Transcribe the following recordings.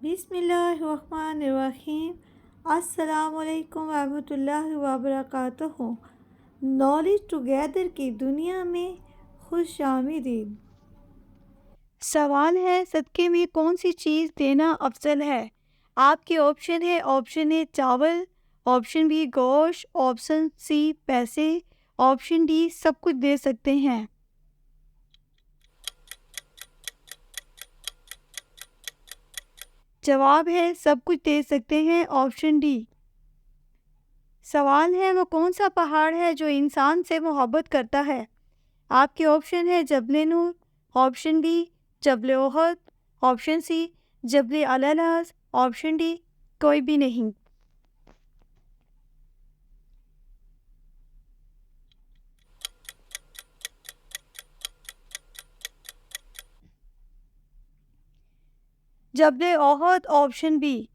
बिस्मिल्लाहिर्रहमानिर्रहीम। अस्सलामुअलैकुम वरहमतुल्लाहि वबरकातुहू। नॉलेज टुगेदर की दुनिया में खुश आमदीद। सवाल है, सदक़े में कौन सी चीज़ देना अफजल है? आपके ऑप्शन है, ऑप्शन ए चावल, ऑप्शन बी गोश्त, ऑप्शन सी पैसे, ऑप्शन डी सब कुछ दे सकते हैं। जवाब है सब कुछ दे सकते हैं, ऑप्शन डी। सवाल है, वो कौन सा पहाड़ है जो इंसान से मोहब्बत करता है? आपके ऑप्शन है जबल नूर, ऑप्शन बी जबल ओहद, ऑप्शन सी जबल अललाज, ऑप्शन डी कोई भी नहीं। जबल ओहद, ऑप्शन बी।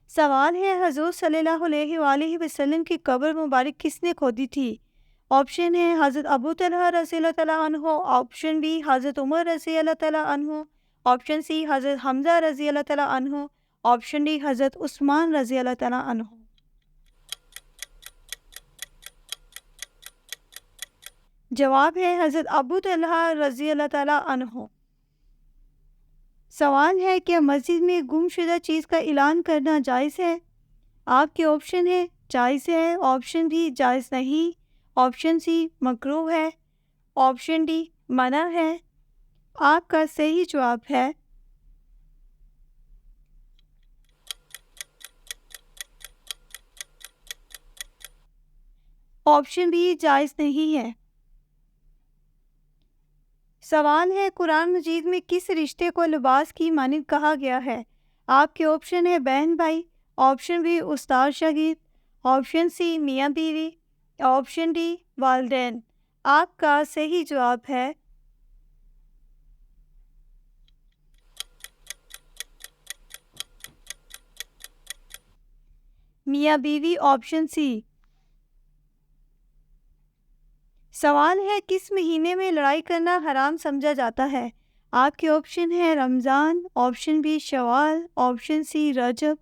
सवाल है, हज़ूर सल्लल्लाहु अलैहि वसल्लम की कब्र मुबारक किसने खोदी थी? ऑप्शन है हज़रत अबू तलहा रज़ियल्लाहु तआला अन्हु, ऑप्शन बी हज़रत उमर रज़ियल्लाहु तआला अन्हु, ऑप्शन सी हज़रत हमज़ा रज़ियल्लाहु तआला अन्हु, ऑप्शन डी हज़रत उस्मान रज़ियल्लाहु तआला अन्हु। जवाब है हज़रत अबू तलहा रज़ियल्लाहु तआला अन्हु। सवाल है, क्या मस्जिद में गुमशुदा चीज़ का ऐलान करना जायज़ है? आपके ऑप्शन है जायज़ है, ऑप्शन बी जायज़ नहीं, ऑप्शन सी मकरूह है, ऑप्शन डी मना है। आपका सही जवाब है ऑप्शन बी जायज़ नहीं है। सवाल है, कुरान मजीद में किस रिश्ते को लिबास की मानिंद कहा गया है? आपके ऑप्शन है बहन भाई, ऑप्शन बी उस्ताद शागिर्द, ऑप्शन सी मियाँ बीवी, ऑप्शन डी वालिदैन। आपका सही जवाब है मियाँ बीवी, ऑप्शन सी। सवाल है, किस महीने में लड़ाई करना हराम समझा जाता है? आपके ऑप्शन है Ramzan, option B Shawwal, option C Rajab,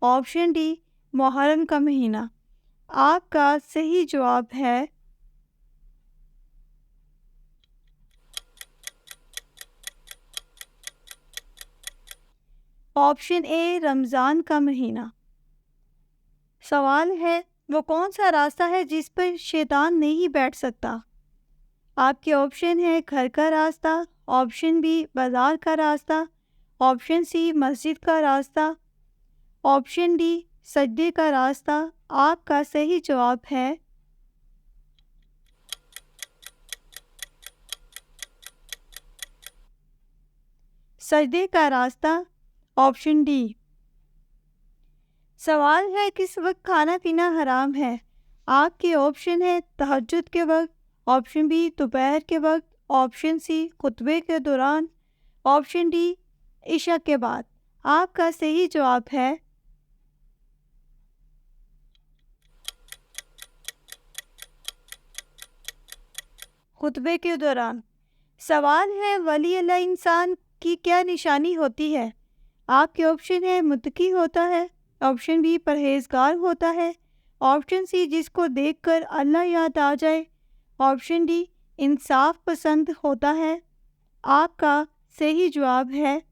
option D Muharram का महीना। आपका सही जवाब है ऑप्शन ए रमज़ान का महीना। सवाल है, वो कौन सा रास्ता है जिस पर शैतान नहीं बैठ सकता? आपके ऑप्शन है घर का रास्ता, ऑप्शन बी बाज़ार का रास्ता, ऑप्शन सी मस्जिद का रास्ता, ऑप्शन डी सजदे का रास्ता। आपका सही जवाब है सजदे का रास्ता, ऑप्शन डी। सवाल है, किस वक्त खाना पीना हराम है? आपके ऑप्शन है तहज्जुद के वक्त, ऑप्शन बी दोपहर के वक्त, ऑप्शन सी खुतबे के दौरान, ऑप्शन डी इशा के बाद। आपका सही जवाब है खुतबे के दौरान। सवाल है, वली अल्लाह इंसान की क्या निशानी होती है? आपके ऑप्शन है मुत्तकी होता है, ऑप्शन बी परहेजगार होता है, ऑप्शन सी जिसको देखकर अल्लाह याद आ जाए, ऑप्शन डी इंसाफ पसंद होता है। आपका सही जवाब है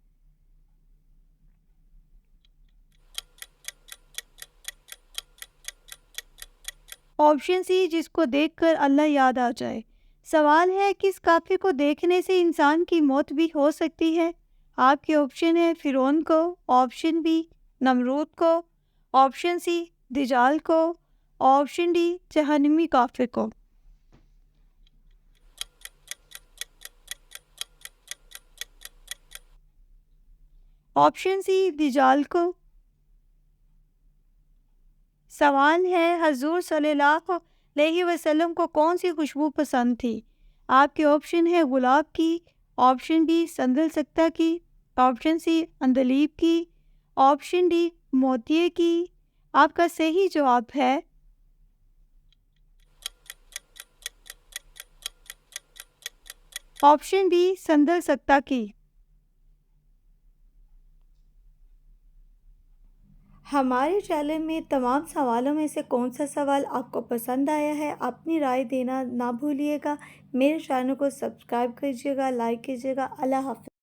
ऑप्शन सी जिसको देखकर अल्लाह याद आ जाए। सवाल है, किस काफिर को देखने से इंसान की मौत भी हो सकती है? आपके ऑप्शन है फिरौन को, ऑप्शन बी नमरूद को, ऑप्शन सी दिजाल को, ऑप्शन डी जहन्नमी काफिर को। ऑप्शन सी दिजाल को। सवाल है, हजूर सल्लल्लाहु अलैहि वसल्लम को कौन सी खुशबू पसंद थी? आपके ऑप्शन है गुलाब की, ऑप्शन बी संदल सक्ता की, ऑप्शन सी अंदलीब की, ऑप्शन डी मोतिये की। आपका सही जवाब है ऑप्शन बी संदल सक्ता की। हमारे चैनल में तमाम सवालों में से कौन सा सवाल आपको पसंद आया है, अपनी राय देना ना भूलिएगा। मेरे चैनल को सब्सक्राइब कीजिएगा, लाइक कीजिएगा। अल्लाह हाफ़िज़।